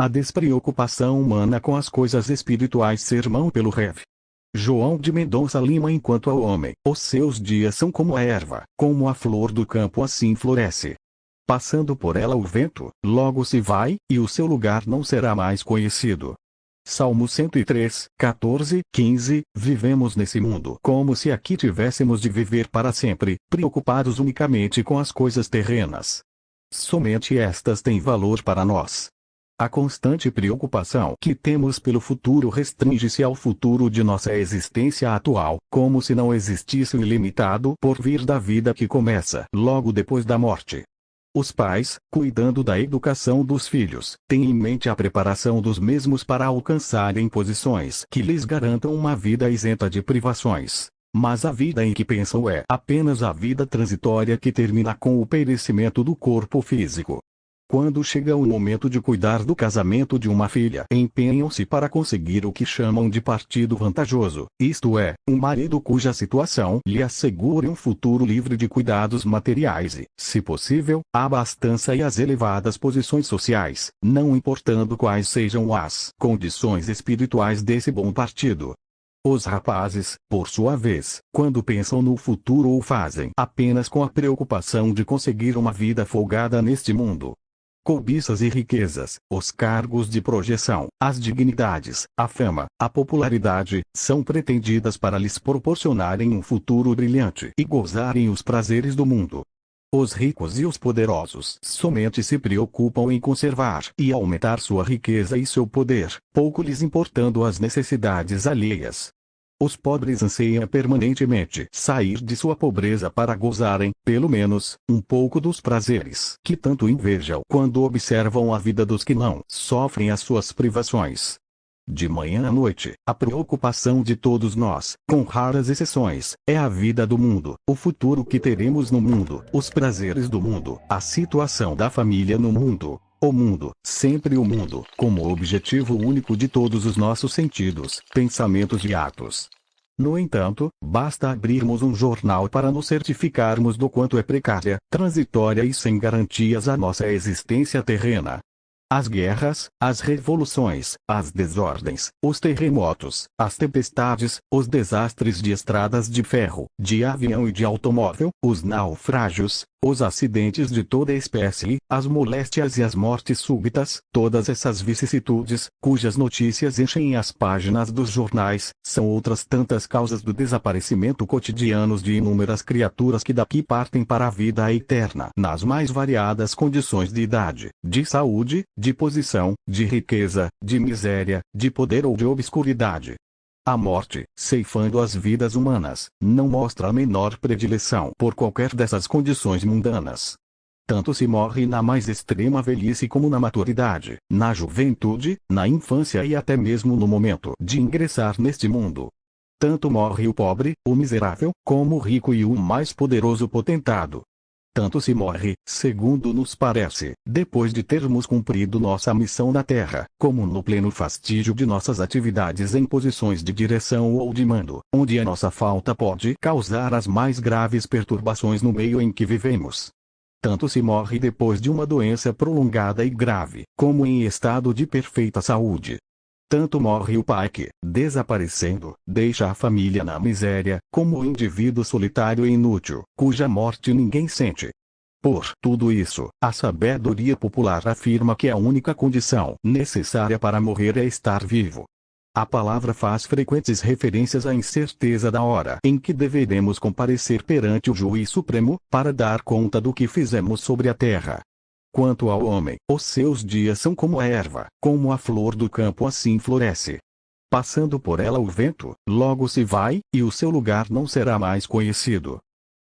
A despreocupação humana com as coisas espirituais. Sermão pelo Rev. João de Mendonça Lima. Enquanto ao homem, os seus dias são como a erva, como a flor do campo, assim floresce. Passando por ela o vento, logo se vai, e o seu lugar não será mais conhecido. Salmo 103, 14, 15. Vivemos nesse mundo como se aqui tivéssemos de viver para sempre, preocupados unicamente com as coisas terrenas. Somente estas têm valor para nós. A constante preocupação que temos pelo futuro restringe-se ao futuro de nossa existência atual, como se não existisse o ilimitado porvir da vida que começa logo depois da morte. Os pais, cuidando da educação dos filhos, têm em mente a preparação dos mesmos para alcançarem posições que lhes garantam uma vida isenta de privações. Mas a vida em que pensam é apenas a vida transitória que termina com o perecimento do corpo físico. Quando chega o momento de cuidar do casamento de uma filha, empenham-se para conseguir o que chamam de partido vantajoso, isto é, um marido cuja situação lhe assegure um futuro livre de cuidados materiais e, se possível, a abastança e as elevadas posições sociais, não importando quais sejam as condições espirituais desse bom partido. Os rapazes, por sua vez, quando pensam no futuro o fazem apenas com a preocupação de conseguir uma vida folgada neste mundo. Cobiças e riquezas, os cargos de projeção, as dignidades, a fama, a popularidade, são pretendidas para lhes proporcionarem um futuro brilhante e gozarem os prazeres do mundo. Os ricos e os poderosos somente se preocupam em conservar e aumentar sua riqueza e seu poder, pouco lhes importando as necessidades alheias. Os pobres anseiam permanentemente sair de sua pobreza para gozarem, pelo menos, um pouco dos prazeres que tanto invejam quando observam a vida dos que não sofrem as suas privações. De manhã à noite, a preocupação de todos nós, com raras exceções, é a vida do mundo, o futuro que teremos no mundo, os prazeres do mundo, a situação da família no mundo. O mundo, sempre o mundo, como objetivo único de todos os nossos sentidos, pensamentos e atos. No entanto, basta abrirmos um jornal para nos certificarmos do quanto é precária, transitória e sem garantias a nossa existência terrena. As guerras, as revoluções, as desordens, os terremotos, as tempestades, os desastres de estradas de ferro, de avião e de automóvel, os naufrágios, os acidentes de toda espécie, as moléstias e as mortes súbitas, todas essas vicissitudes, cujas notícias enchem as páginas dos jornais, são outras tantas causas do desaparecimento cotidiano de inúmeras criaturas que daqui partem para a vida eterna, nas mais variadas condições de idade, de saúde, de posição, de riqueza, de miséria, de poder ou de obscuridade. A morte, ceifando as vidas humanas, não mostra a menor predileção por qualquer dessas condições mundanas. Tanto se morre na mais extrema velhice como na maturidade, na juventude, na infância e até mesmo no momento de ingressar neste mundo. Tanto morre o pobre, o miserável, como o rico e o mais poderoso potentado. Tanto se morre, segundo nos parece, depois de termos cumprido nossa missão na Terra, como no pleno fastígio de nossas atividades em posições de direção ou de mando, onde a nossa falta pode causar as mais graves perturbações no meio em que vivemos. Tanto se morre depois de uma doença prolongada e grave, como em estado de perfeita saúde. Tanto morre o pai que, desaparecendo, deixa a família na miséria, como o indivíduo solitário e inútil, cuja morte ninguém sente. Por tudo isso, a sabedoria popular afirma que a única condição necessária para morrer é estar vivo. A palavra faz frequentes referências à incerteza da hora em que deveremos comparecer perante o Juiz Supremo, para dar conta do que fizemos sobre a terra. Quanto ao homem, os seus dias são como a erva, como a flor do campo, assim floresce. Passando por ela o vento, logo se vai, e o seu lugar não será mais conhecido.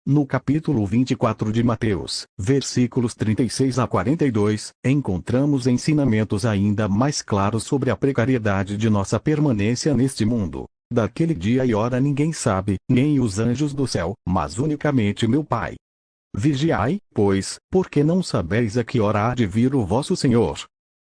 No capítulo 24 de Mateus, versículos 36 a 42, encontramos ensinamentos ainda mais claros sobre a precariedade de nossa permanência neste mundo. Daquele dia e hora ninguém sabe, nem os anjos do céu, mas unicamente meu Pai. Vigiai, pois, porque não sabeis a que hora há de vir o vosso Senhor.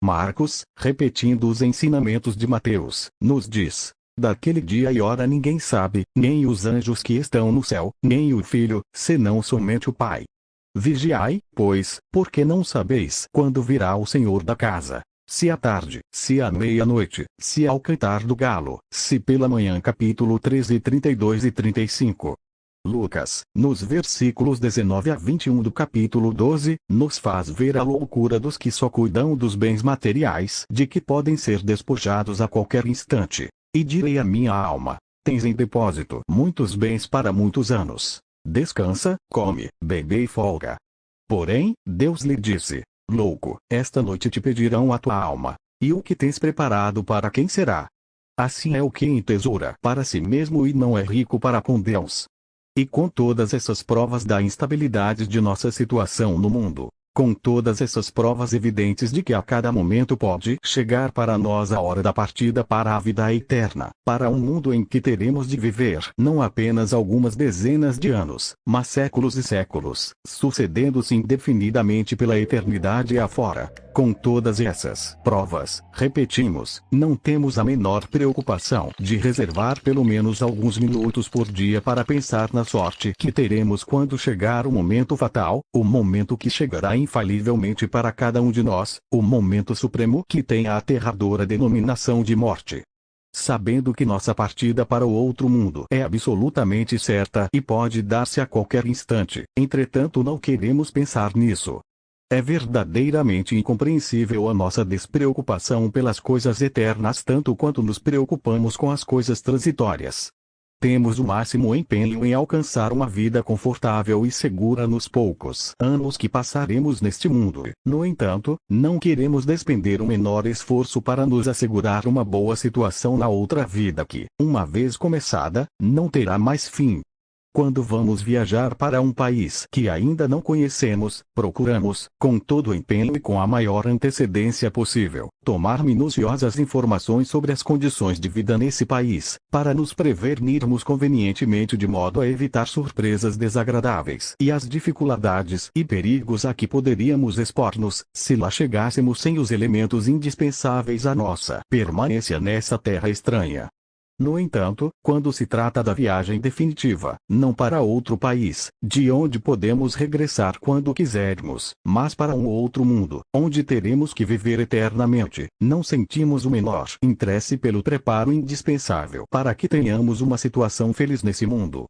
Marcos, repetindo os ensinamentos de Mateus, nos diz: daquele dia e hora ninguém sabe, nem os anjos que estão no céu, nem o Filho, senão somente o Pai. Vigiai, pois, porque não sabeis quando virá o Senhor da casa. se à tarde, se à meia-noite, se ao cantar do galo, se pela manhã. Capítulo 13, 32 e 35. Lucas, nos versículos 19 a 21 do capítulo 12, nos faz ver a loucura dos que só cuidam dos bens materiais, de que podem ser despojados a qualquer instante. E direi à minha alma: tens em depósito muitos bens para muitos anos. Descansa, come, bebe e folga. Porém, Deus lhe disse: louco, esta noite te pedirão a tua alma. E o que tens preparado para quem será? Assim é o que entesoura para si mesmo e não é rico para com Deus. E com todas essas provas da instabilidade de nossa situação no mundo, com todas essas provas evidentes de que a cada momento pode chegar para nós a hora da partida para a vida eterna, para um mundo em que teremos de viver não apenas algumas dezenas de anos, mas séculos e séculos, sucedendo-se indefinidamente pela eternidade afora. Com todas essas provas, repetimos, não temos a menor preocupação de reservar pelo menos alguns minutos por dia para pensar na sorte que teremos quando chegar o momento fatal, o momento que chegará infalivelmente para cada um de nós, o momento supremo que tem a aterradora denominação de morte. Sabendo que nossa partida para o outro mundo é absolutamente certa e pode dar-se a qualquer instante, entretanto não queremos pensar nisso. É verdadeiramente incompreensível a nossa despreocupação pelas coisas eternas tanto quanto nos preocupamos com as coisas transitórias. Temos o máximo empenho em alcançar uma vida confortável e segura nos poucos anos que passaremos neste mundo. No entanto, não queremos despender o menor esforço para nos assegurar uma boa situação na outra vida que, uma vez começada, não terá mais fim. Quando vamos viajar para um país que ainda não conhecemos, procuramos, com todo o empenho e com a maior antecedência possível, tomar minuciosas informações sobre as condições de vida nesse país, para nos prevenirmos convenientemente de modo a evitar surpresas desagradáveis e as dificuldades e perigos a que poderíamos expor-nos, se lá chegássemos sem os elementos indispensáveis à nossa permanência nessa terra estranha. No entanto, quando se trata da viagem definitiva, não para outro país, de onde podemos regressar quando quisermos, mas para um outro mundo, onde teremos que viver eternamente, não sentimos o menor interesse pelo preparo indispensável para que tenhamos uma situação feliz nesse mundo.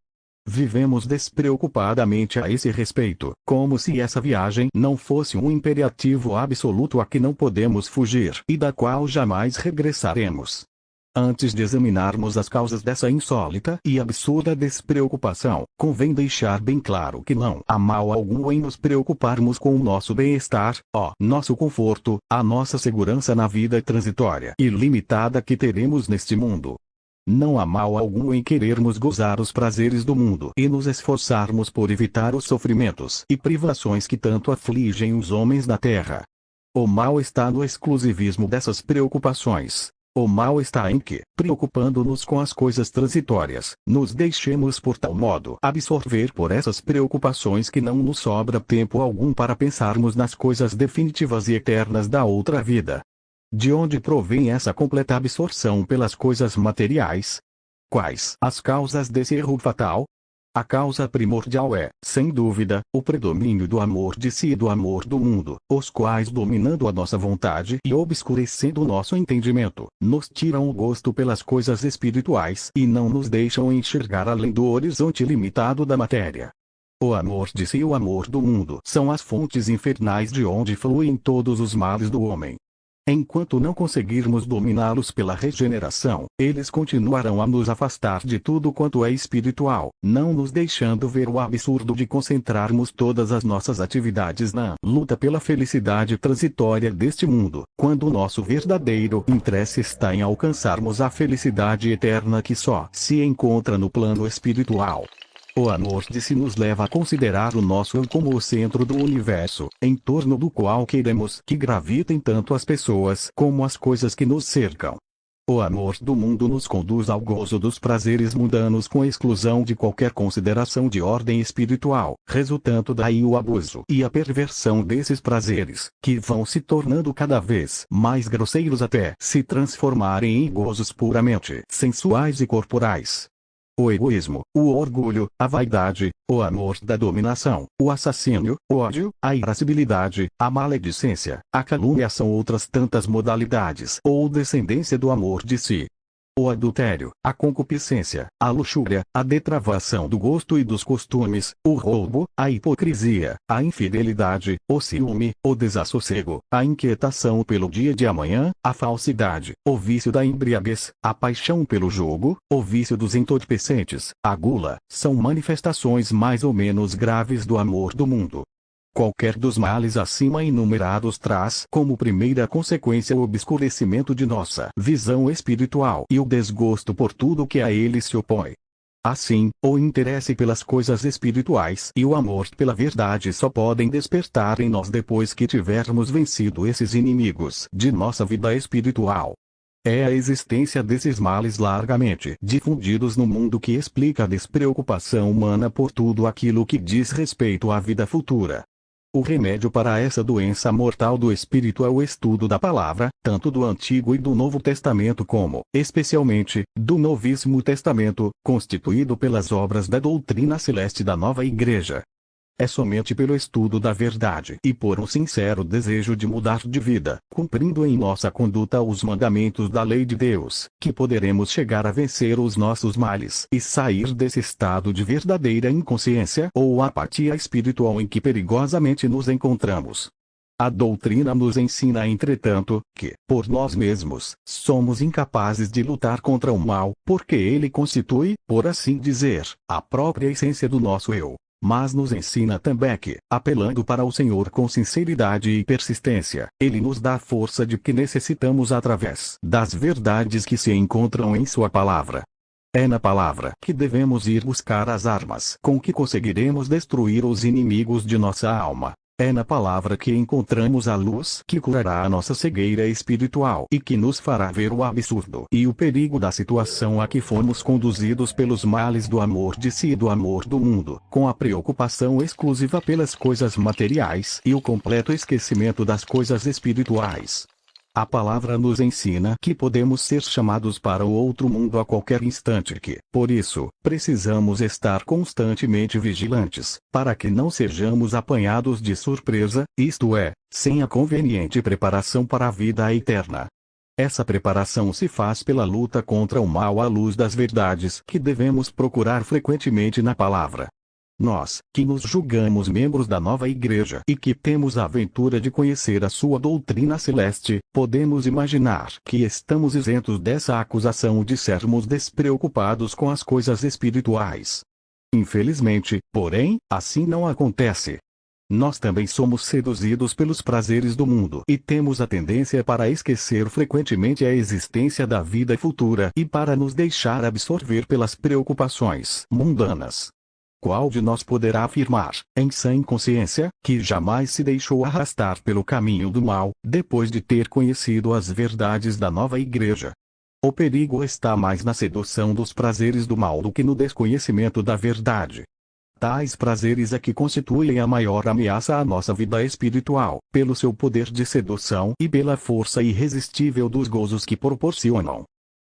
Vivemos despreocupadamente a esse respeito, como se essa viagem não fosse um imperativo absoluto a que não podemos fugir e da qual jamais regressaremos. Antes de examinarmos as causas dessa insólita e absurda despreocupação, convém deixar bem claro que não há mal algum em nos preocuparmos com o nosso bem-estar, nosso conforto, a nossa segurança na vida transitória e limitada que teremos neste mundo. Não há mal algum em querermos gozar os prazeres do mundo e nos esforçarmos por evitar os sofrimentos e privações que tanto afligem os homens na terra. O mal está no exclusivismo dessas preocupações. O mal está em que, preocupando-nos com as coisas transitórias, nos deixemos por tal modo absorver por essas preocupações que não nos sobra tempo algum para pensarmos nas coisas definitivas e eternas da outra vida. De onde provém essa completa absorção pelas coisas materiais? Quais as causas desse erro fatal? A causa primordial é, sem dúvida, o predomínio do amor de si e do amor do mundo, os quais, dominando a nossa vontade e obscurecendo o nosso entendimento, nos tiram o gosto pelas coisas espirituais e não nos deixam enxergar além do horizonte limitado da matéria. O amor de si e o amor do mundo são as fontes infernais de onde fluem todos os males do homem. Enquanto não conseguirmos dominá-los pela regeneração, eles continuarão a nos afastar de tudo quanto é espiritual, não nos deixando ver o absurdo de concentrarmos todas as nossas atividades na luta pela felicidade transitória deste mundo, quando o nosso verdadeiro interesse está em alcançarmos a felicidade eterna que só se encontra no plano espiritual. O amor de si nos leva a considerar o nosso eu como o centro do universo, em torno do qual queremos que gravitem tanto as pessoas como as coisas que nos cercam. O amor do mundo nos conduz ao gozo dos prazeres mundanos com exclusão de qualquer consideração de ordem espiritual, resultando daí o abuso e a perversão desses prazeres, que vão se tornando cada vez mais grosseiros até se transformarem em gozos puramente sensuais e corporais. o egoísmo, o orgulho, a vaidade, o amor da dominação, o assassínio, o ódio, a irascibilidade, a maledicência, a calúnia são outras tantas modalidades ou descendência do amor de si. O adultério, a concupiscência, a luxúria, a depravação do gosto e dos costumes, o roubo, a hipocrisia, a infidelidade, o ciúme, o desassossego, a inquietação pelo dia de amanhã, a falsidade, o vício da embriaguez, a paixão pelo jogo, o vício dos entorpecentes, a gula, são manifestações mais ou menos graves do amor do mundo. Qualquer dos males acima enumerados traz como primeira consequência o obscurecimento de nossa visão espiritual e o desgosto por tudo que a ele se opõe. Assim, o interesse pelas coisas espirituais e o amor pela verdade só podem despertar em nós depois que tivermos vencido esses inimigos de nossa vida espiritual. É a existência desses males largamente difundidos no mundo que explica a despreocupação humana por tudo aquilo que diz respeito à vida futura. O remédio para essa doença mortal do espírito é o estudo da palavra, tanto do Antigo e do Novo Testamento como, especialmente, do Novíssimo Testamento, constituído pelas obras da doutrina celeste da nova Igreja. É somente pelo estudo da verdade e por um sincero desejo de mudar de vida, cumprindo em nossa conduta os mandamentos da lei de Deus, que poderemos chegar a vencer os nossos males e sair desse estado de verdadeira inconsciência ou apatia espiritual em que perigosamente nos encontramos. A doutrina nos ensina, entretanto, que, por nós mesmos, somos incapazes de lutar contra o mal, porque ele constitui, por assim dizer, a própria essência do nosso eu. Mas nos ensina também que, apelando para o Senhor com sinceridade e persistência, Ele nos dá a força de que necessitamos através das verdades que se encontram em Sua palavra. É na palavra que devemos ir buscar as armas com que conseguiremos destruir os inimigos de nossa alma. É na palavra que encontramos a luz que curará a nossa cegueira espiritual e que nos fará ver o absurdo e o perigo da situação a que fomos conduzidos pelos males do amor de si e do amor do mundo, com a preocupação exclusiva pelas coisas materiais e o completo esquecimento das coisas espirituais. A palavra nos ensina que podemos ser chamados para o outro mundo a qualquer instante que, por isso, precisamos estar constantemente vigilantes, para que não sejamos apanhados de surpresa, isto é, sem a conveniente preparação para a vida eterna. Essa preparação se faz pela luta contra o mal à luz das verdades que devemos procurar frequentemente na palavra. Nós, que nos julgamos membros da nova Igreja e que temos a aventura de conhecer a sua doutrina celeste, podemos imaginar que estamos isentos dessa acusação de sermos despreocupados com as coisas espirituais. Infelizmente, porém, assim não acontece. Nós também somos seduzidos pelos prazeres do mundo e temos a tendência para esquecer frequentemente a existência da vida futura e para nos deixar absorver pelas preocupações mundanas. Qual de nós poderá afirmar, em sã consciência, que jamais se deixou arrastar pelo caminho do mal, depois de ter conhecido as verdades da nova Igreja? O perigo está mais na sedução dos prazeres do mal do que no desconhecimento da verdade. Tais prazeres é que constituem a maior ameaça à nossa vida espiritual, pelo seu poder de sedução e pela força irresistível dos gozos que proporcionam.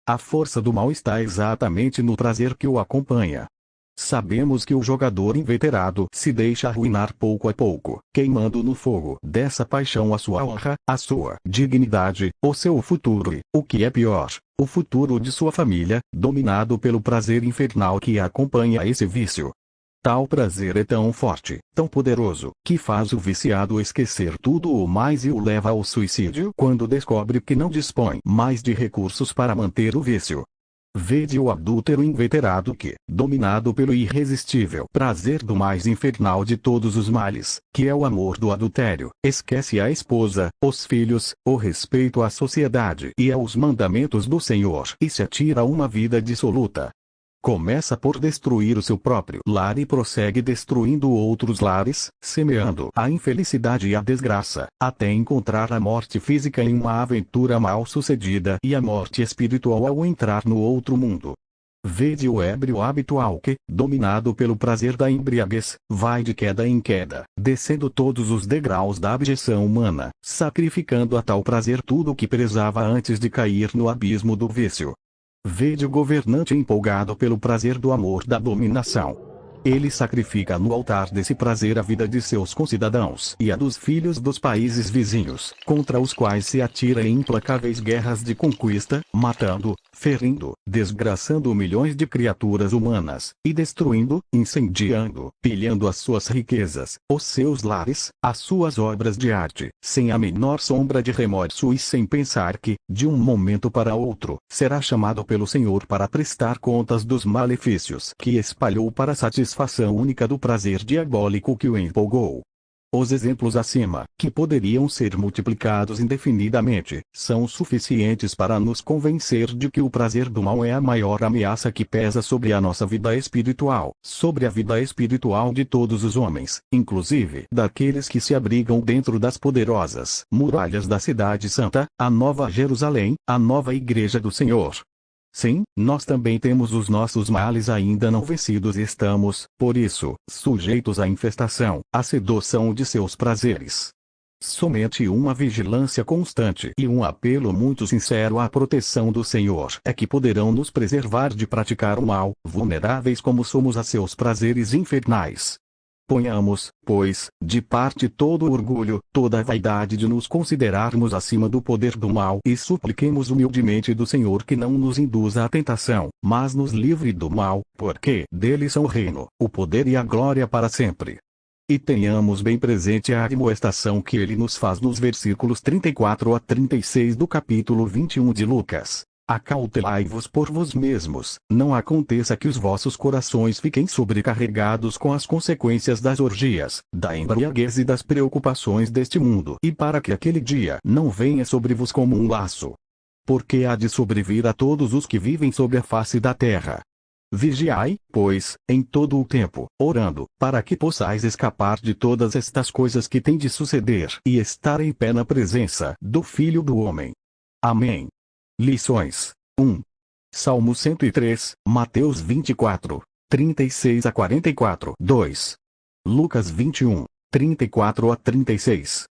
A força do mal está exatamente no prazer que o acompanha. Sabemos que o jogador inveterado se deixa arruinar pouco a pouco, queimando no fogo dessa paixão a sua honra, a sua dignidade, o seu futuro e, o que é pior, o futuro de sua família, dominado pelo prazer infernal que acompanha esse vício. Tal prazer é tão forte, tão poderoso, que faz o viciado esquecer tudo o mais e o leva ao suicídio quando descobre que não dispõe mais de recursos para manter o vício. Vede o adúltero inveterado que, dominado pelo irresistível prazer do mais infernal de todos os males, que é o amor do adultério, esquece a esposa, os filhos, o respeito à sociedade e aos mandamentos do Senhor e se atira a uma vida dissoluta. Começa por destruir o seu próprio lar e prossegue destruindo outros lares, semeando a infelicidade e a desgraça, até encontrar a morte física em uma aventura mal sucedida e a morte espiritual ao entrar no outro mundo. Vede o ébrio habitual que, dominado pelo prazer da embriaguez, vai de queda em queda, descendo todos os degraus da abjeção humana, sacrificando a tal prazer tudo o que prezava antes de cair no abismo do vício. Vede o governante empolgado pelo prazer do amor da dominação. Ele sacrifica no altar desse prazer a vida de seus concidadãos e a dos filhos dos países vizinhos, contra os quais se atira em implacáveis guerras de conquista, matando, ferindo, desgraçando milhões de criaturas humanas, e destruindo, incendiando, pilhando as suas riquezas, os seus lares, as suas obras de arte, sem a menor sombra de remorso e sem pensar que, de um momento para outro, será chamado pelo Senhor para prestar contas dos malefícios que espalhou para a satisfação única do prazer diabólico que o empolgou. Os exemplos acima, que poderiam ser multiplicados indefinidamente, são suficientes para nos convencer de que o prazer do mal é a maior ameaça que pesa sobre a nossa vida espiritual, sobre a vida espiritual de todos os homens, inclusive daqueles que se abrigam dentro das poderosas muralhas da Cidade Santa, a Nova Jerusalém, a nova Igreja do Senhor. Sim, nós também temos os nossos males ainda não vencidos e estamos, por isso, sujeitos à infestação, à sedução de seus prazeres. Somente uma vigilância constante e um apelo muito sincero à proteção do Senhor é que poderão nos preservar de praticar o mal, vulneráveis como somos a seus prazeres infernais. Ponhamos, pois, de parte todo o orgulho, toda a vaidade de nos considerarmos acima do poder do mal e supliquemos humildemente do Senhor que não nos induza à tentação, mas nos livre do mal, porque dele são o reino, o poder e a glória para sempre. E tenhamos bem presente a admoestação que ele nos faz nos versículos 34 a 36 do capítulo 21 de Lucas. Acautelai-vos por vós mesmos, não aconteça que os vossos corações fiquem sobrecarregados com as consequências das orgias, da embriaguez e das preocupações deste mundo, e para que aquele dia não venha sobre vos como um laço. Porque há de sobrevir a todos os que vivem sobre a face da terra. Vigiai, pois, em todo o tempo, orando, para que possais escapar de todas estas coisas que têm de suceder e estar em pé na presença do Filho do Homem. Amém. Lições. 1. Salmo 103, Mateus 24, 36 a 44. 2. Lucas 21, 34 a 36.